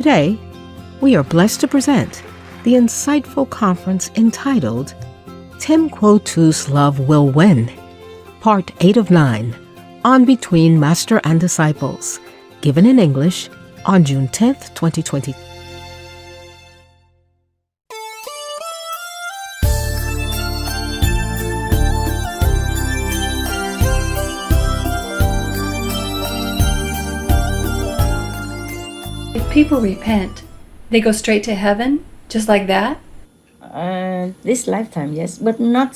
Today, we are blessed to present the insightful conference entitled Tim Quo Tu's Love Will Win, Part 8 of 9, on Between Master and Disciples, given in English on June 10th, 2020. If people repent, they go straight to heaven, just like that? This lifetime, yes, but not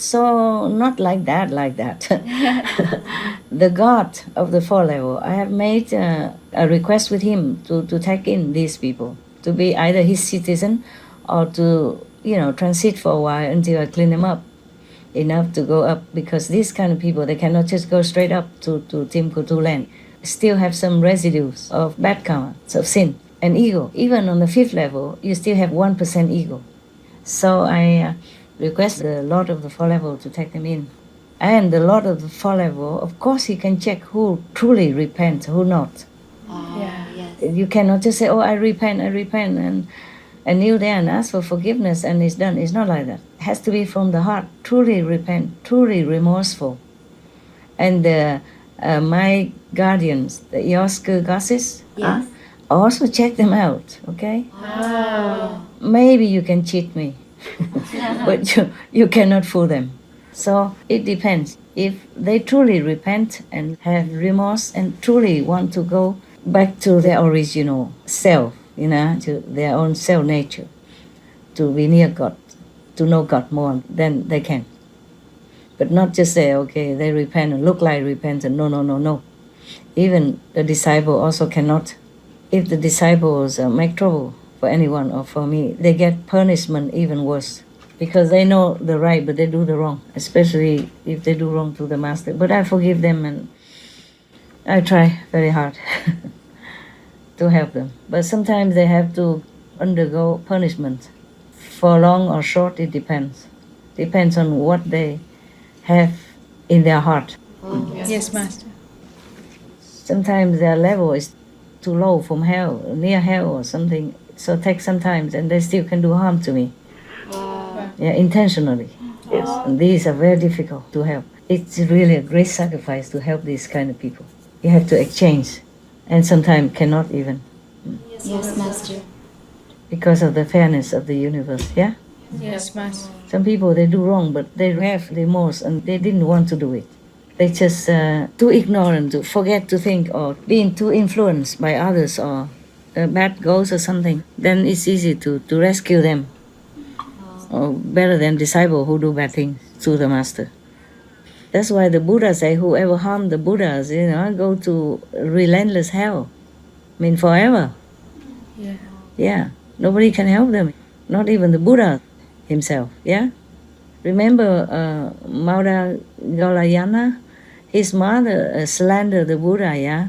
like that. The God of the four level, I have made a request with him to take in these people, to be either his citizen or to, transit for a while until I clean them up enough to go up, because these kind of people, they cannot just go straight up to Tim Quo Tu land. Still have some residues of bad karma, of sin and ego. Even on the fifth level, you still have 1% ego. So I request the Lord of the Four Level to take them in. And the Lord of the Four Level, of course, he can check who truly repents, who not. Yes. You cannot just say, I repent, and kneel there and ask for forgiveness and it's done. It's not like that. It has to be from the heart, truly repent, truly remorseful. And my guardians, the Yosker goddesses, Yes. also check them out, okay? Maybe you can cheat me, but you cannot fool them. So it depends. If they truly repent and have remorse and truly want to go back to their original self, to their own self nature, to be near God, to know God more, then they can. But not just say, okay, they repent and look like repentance. No. Even the disciple also cannot. If the disciples make trouble for anyone or for me, they get punishment even worse, because they know the right but they do the wrong, especially if they do wrong to the master. But I forgive them and I try very hard to help them. But sometimes they have to undergo punishment. For long or short, it depends. Depends on what they have in their heart. Yes, Master. Sometimes their level is too low from hell, near hell or something. So take some time and they still can do harm to me. Intentionally. Yes. And these are very difficult to help. It's really a great sacrifice to help these kind of people. You have to exchange, and sometimes cannot even. Yes, Master. Because of the fairness of the universe, yeah? Yes, Master. Some people, they do wrong, but they have remorse and they didn't want to do it. They just too ignorant to forget to think, or being too influenced by others or bad goals or something. Then it's easy to rescue them. Or better than disciples who do bad things to the master. That's why the Buddha say, whoever harmed the Buddhas, go to relentless hell. Forever. Yeah. Nobody can help them. Not even the Buddha himself, yeah? Remember Maura Gaulayana? His mother slandered the Buddha, yeah?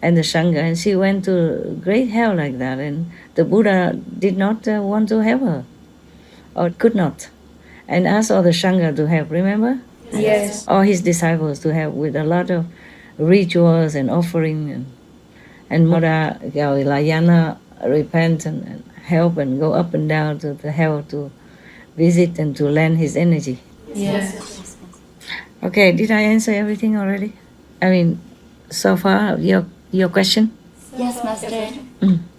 And the Sangha, and she went to great hell like that, and the Buddha did not want to help her, or could not, and asked all the Sangha to help, remember? Yes. All his disciples to help with a lot of rituals and offering, and Maura Gaulayana repent and help and go up and down to the hell to visit and to lend his energy. Yes. Okay, did I answer everything already? So far, your question? Yes, Master.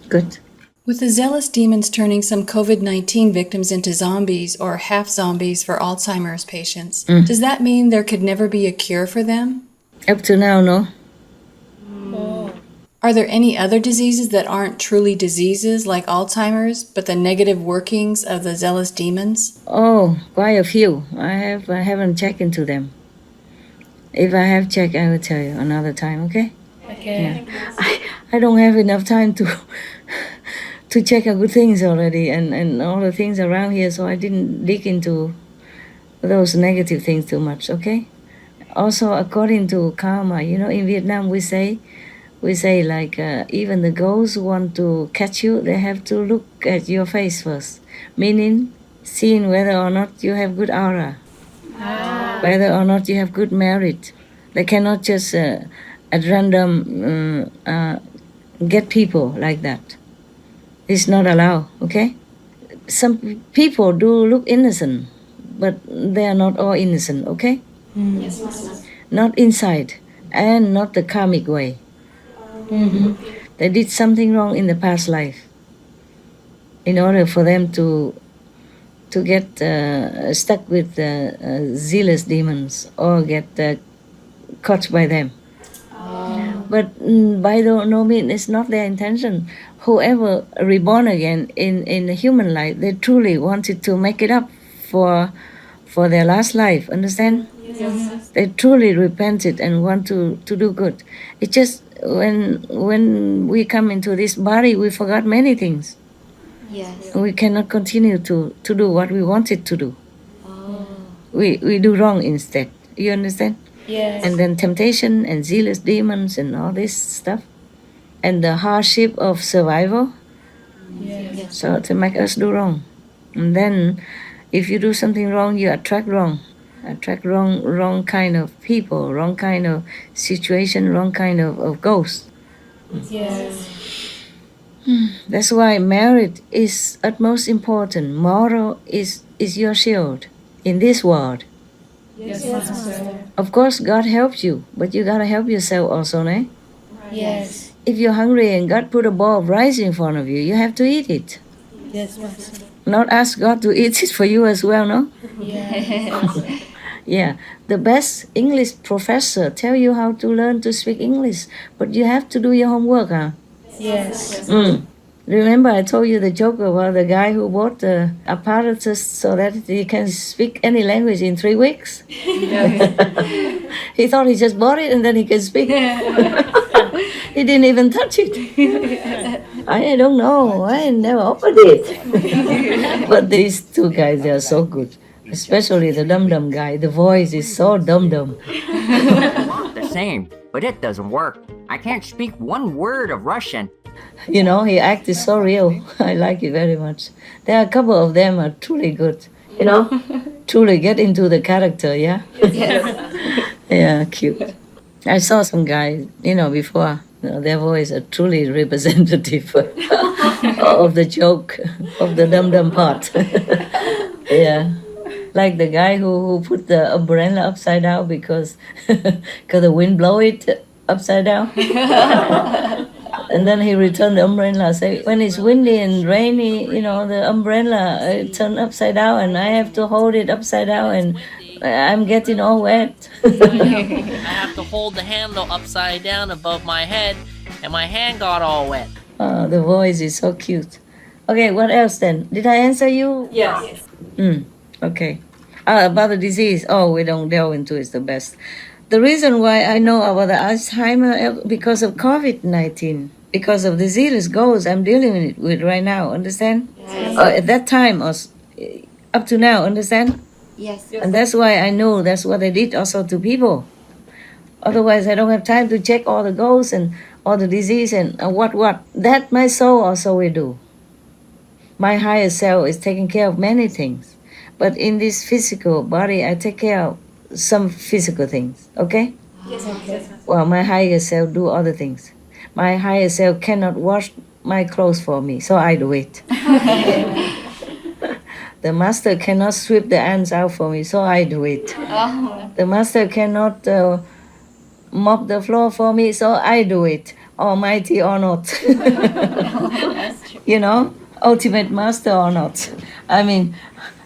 Good. With the zealous demons turning some COVID-19 victims into zombies or half zombies for Alzheimer's patients, does that mean there could never be a cure for them? Up to now, no. Are there any other diseases that aren't truly diseases like Alzheimer's, but the negative workings of the zealous demons? Oh, quite a few. I haven't checked into them. If I have checked, I will tell you another time, okay? Okay. Yeah. I don't have enough time to check out good things already and all the things around here, so I didn't dig into those negative things too much, okay? Also, according to karma, in Vietnam we say like even the ghosts who want to catch you, they have to look at your face first, meaning seeing whether or not you have good aura, whether or not you have good merit. They cannot just at random get people like that. It's not allowed, okay? Some people do look innocent, but they are not all innocent, okay? Not inside and not the karmic way. They did something wrong in the past life in order for them to get stuck with zealous demons or get caught by them. But by no means, it's not their intention. Whoever reborn again in a human life, they truly wanted to make it up for their last life, understand? Yes. They truly repented and want to do good. It's just when we come into this body, we forgot many things. Yes. We cannot continue to do what we wanted to do. Oh. We do wrong instead. You understand? Yes. And then temptation and zealous demons and all this stuff. And the hardship of survival. Yes. So to make us do wrong. And then if you do something wrong, you attract wrong. Attract wrong kind of people, wrong kind of situation, wrong kind of ghost. Yes. That's why marriage is utmost important. Moral is your shield in this world. Yes, Master. Of course, God helps you, but you gotta help yourself also, no? Yes. If you're hungry and God put a bowl of rice in front of you, you have to eat it. Yes, Master. Not ask God to eat it for you as well, no? Yes. Yeah. The best English professor tell you how to learn to speak English, but you have to do your homework, huh? Yes. Remember I told you the joke about the guy who bought the apparatus so that he can speak any language in 3 weeks? He thought he just bought it and then he can speak. He didn't even touch it. I don't know. I never opened it. But these two guys, they are so good. Especially the dum-dum guy. The voice is so dum-dum. The same, but it doesn't work. I can't speak one word of Russian. You know, he acted so real. I like it very much. There are a couple of them are truly good. You know, truly get into the character, yeah? Yes. Yeah, cute. I saw some guys, before. Their voice are truly representative of the joke, of the dum-dum part. Yeah. Like the guy who put the umbrella upside down because the wind blow it upside down. And then he returned the umbrella. Say, when it's windy and rainy, the umbrella turned upside down and I have to hold it upside down and I'm getting all wet. I have to hold the handle upside down above my head and my hand got all wet. Oh, the voice is so cute. Okay, what else then? Did I answer you? Yes. Okay. About the disease. Oh, we don't delve into it. It's the best. The reason why I know about the Alzheimer because of COVID-19, because of the zealous ghosts I'm dealing with right now, understand? Yes. At that time, or up to now, understand? Yes. And that's why I know that's what they did also to people. Otherwise, I don't have time to check all the ghosts and all the disease and what. That my soul also will do. My higher self is taking care of many things. But in this physical body, I take care of some physical things, okay? Yes. Okay. Well, my higher self do other things. My higher self cannot wash my clothes for me, so I do it. The master cannot sweep the ants out for me, so I do it. Oh. The master cannot mop the floor for me, so I do it. Almighty or not. Ultimate master or not. I mean,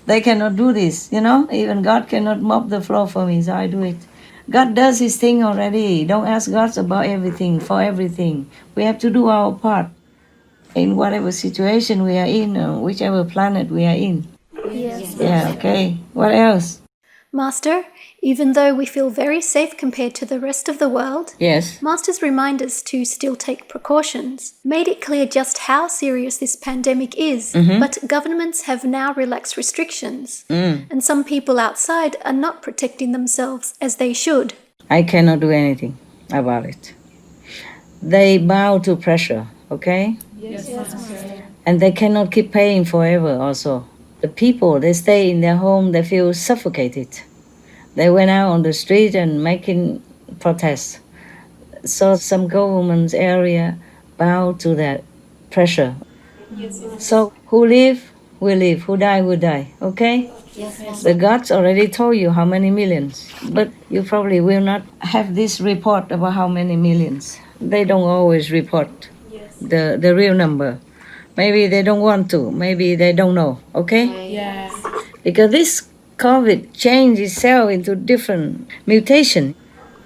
they cannot do this, Even God cannot mop the floor for me, so I do it. God does his thing already. Don't ask God about everything, for everything. We have to do our part in whatever situation we are in, or whichever planet we are in. Yes. Yeah, okay. What else? Master, even though we feel very safe compared to the rest of the world, Yes. Master's remind us to still take precautions, made it clear just how serious this pandemic is, but governments have now relaxed restrictions, and some people outside are not protecting themselves as they should. I cannot do anything about it. They bow to pressure, okay? Yes. And they cannot keep paying forever also. The people, they stay in their home, they feel suffocated. They went out on the street and making protests. So some government's area bow to that pressure. So who live will live, who die will die, okay? The gods already told you how many millions, but you probably will not have this report about how many millions. They don't always report the real number. Maybe they don't want to, maybe they don't know, okay? Yes. Because this COVID changed itself into different mutation.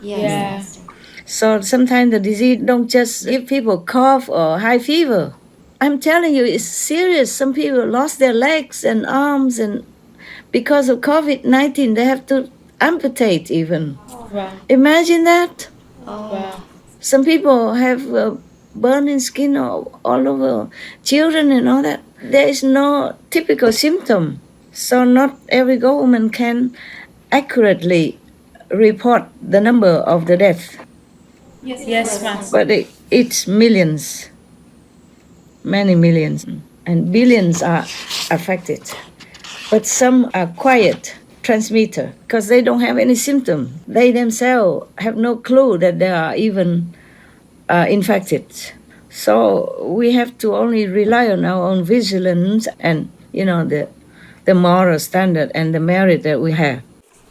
Yes. So sometimes the disease don't just give people cough or high fever. I'm telling you, it's serious. Some people lost their legs and arms, and because of COVID-19, they have to amputate even. Wow. Imagine that. Wow. Some people have burning skin all over, children and all that. There is no typical symptom. So not every government can accurately report the number of the death. Yes, ma'am. But it's millions, many millions, and billions are affected. But some are quiet transmitter because they don't have any symptom. They themselves have no clue that they are even infected. So we have to only rely on our own vigilance and, the moral standard and the merit that we have.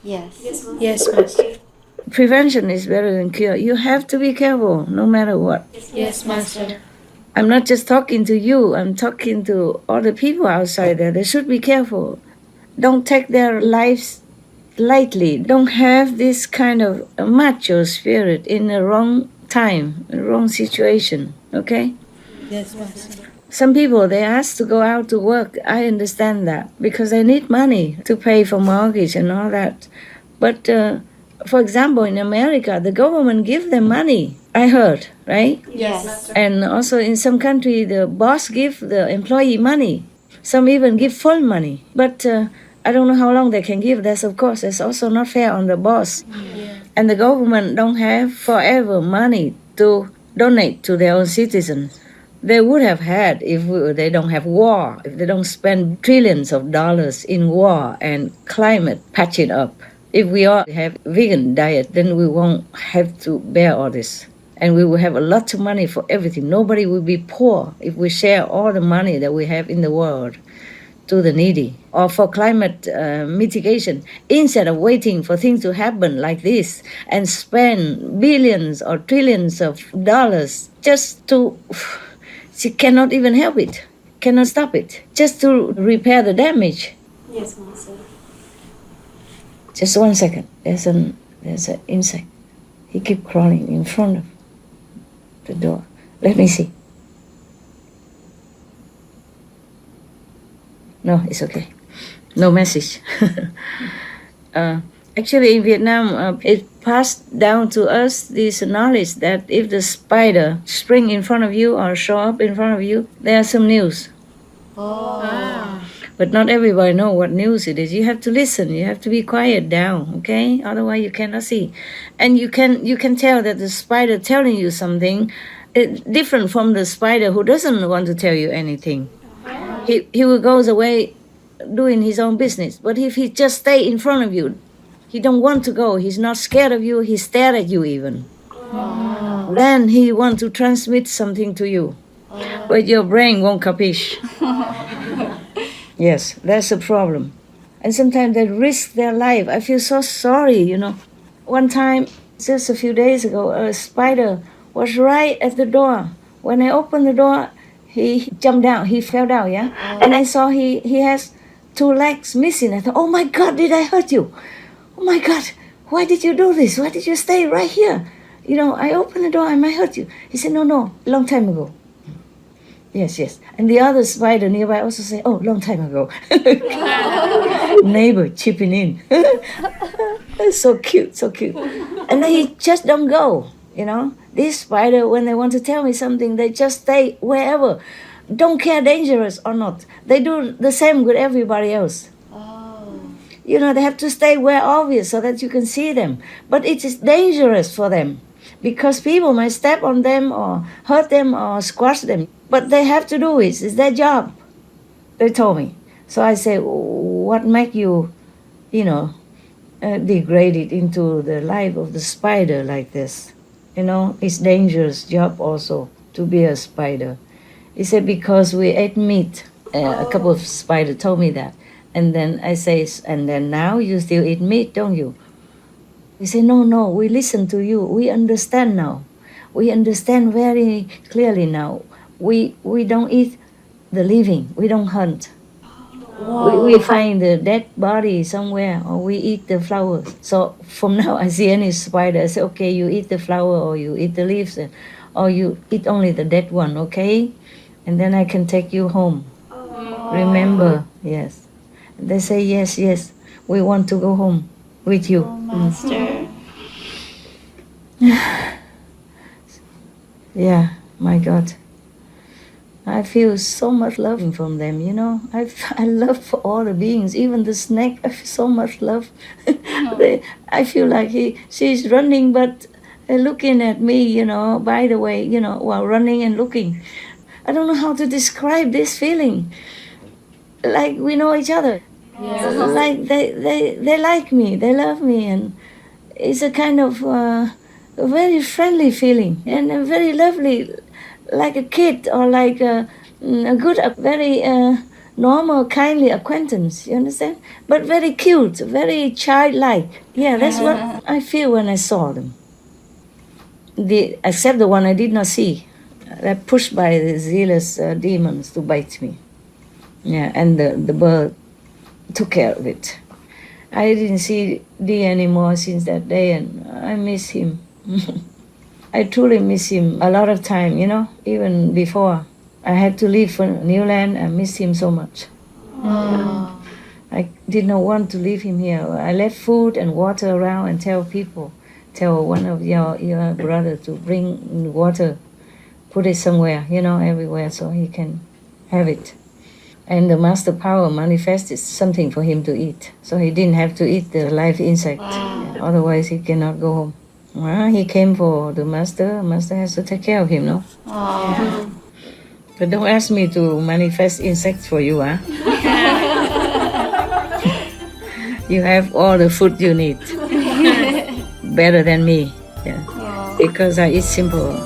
Yes, master. Prevention is better than cure. You have to be careful no matter what. Yes, master. I'm not just talking to you, I'm talking to all the people outside there. They should be careful. Don't take their lives lightly. Don't have this kind of macho spirit in the wrong time, wrong situation, okay? Yes, master. Some people, they ask to go out to work. I understand that because they need money to pay for mortgage and all that. But, for example, in America, the government give them money. I heard, right? Yes. And also in some country, the boss give the employee money. Some even give full money. But I don't know how long they can give. That's also not fair on the boss. And the government don't have forever money to donate to their own citizens. They would have had if they don't have war, if they don't spend trillions of dollars in war and climate patching up. If we all have vegan diet, then we won't have to bear all this. And we will have a lot of money for everything. Nobody will be poor if we share all the money that we have in the world to the needy. Or for climate mitigation, instead of waiting for things to happen like this and spend billions or trillions of dollars just to... She cannot even help it, cannot stop it, just to repair the damage. Yes, master. Just 1 second. There's an insect. He keep crawling in front of the door. Let me see. No, it's okay. No message. Actually, in Vietnam, it passed down to us this knowledge that if the spider spring in front of you or show up in front of you, there's some news. But not everybody know what news it is. You have to listen. You have to be quiet down, okay? Otherwise, you cannot see. And you can tell that the spider telling you something different from the spider who doesn't want to tell you anything. He will go away doing his own business. But if he just stay in front of you, he don't want to go. He's not scared of you. He stare at you even. Then he want to transmit something to you. But your brain won't capiche. Yes, that's a problem. And sometimes they risk their life. I feel so sorry, One time, just a few days ago, a spider was right at the door. When I opened the door, he jumped down. He fell down, yeah? And I saw he has 2 legs missing. I thought, oh my God, did I hurt you? Oh my God, why did you do this? Why did you stay right here? I opened the door, I might hurt you. He said, no, long time ago. Yes. And the other spider nearby also said, oh, long time ago. Neighbor chipping in. So cute. And then he just don't go, This spider, when they want to tell me something, they just stay wherever. Don't care dangerous or not. They do the same with everybody else. They have to stay where obvious so that you can see them. But it is dangerous for them because people might step on them or hurt them or squash them. But they have to do it. It's their job, they told me. So I say, what make you, degrade it into the life of the spider like this? It's dangerous job also to be a spider. He said, because we ate meat. A couple of spiders told me that. And then I say, and then now you still eat meat, don't you? He said, no, we listen to you. We understand now. We understand very clearly now. We don't eat the living. We don't hunt. We find the dead body somewhere, or we eat the flowers. So from now, I see any spider, I say, okay, you eat the flower, or you eat the leaves, or you eat only the dead one, okay? And then I can take you home. Remember, yes. They say, yes, we want to go home with you. Master. Yeah, my God. I feel so much love from them, you know. I love for all the beings, even the snake. I feel so much love. I feel like she's running, but looking at me, you know, by the way, you know, while running and looking. I don't know how to describe this feeling. Like we know each other. Yeah. Like they like me, they love me, and it's a kind of a very friendly feeling and a very lovely, like a kid or like a good, very normal, kindly acquaintance, you understand? But very cute, very childlike. Yeah, that's what I feel when I saw them. Except the one I did not see. They're pushed by the zealous demons to bite me. Yeah, and the bird took care of it. I didn't see Dee anymore since that day, and I miss him. I truly miss him a lot of time, you know, even before I had to leave for New Land. I missed him so much. I did not want to leave him here. I left food and water around and tell one of your brother to bring water, put it somewhere, you know, everywhere so he can have it. And the master power manifested something for him to eat. So he didn't have to eat the live insect. Otherwise he cannot go home. Well, he came for the master. Master has to take care of him, no? Yeah. But don't ask me to manifest insects for you, huh? You have all the food you need. Better than me. Yeah. Because I eat simple.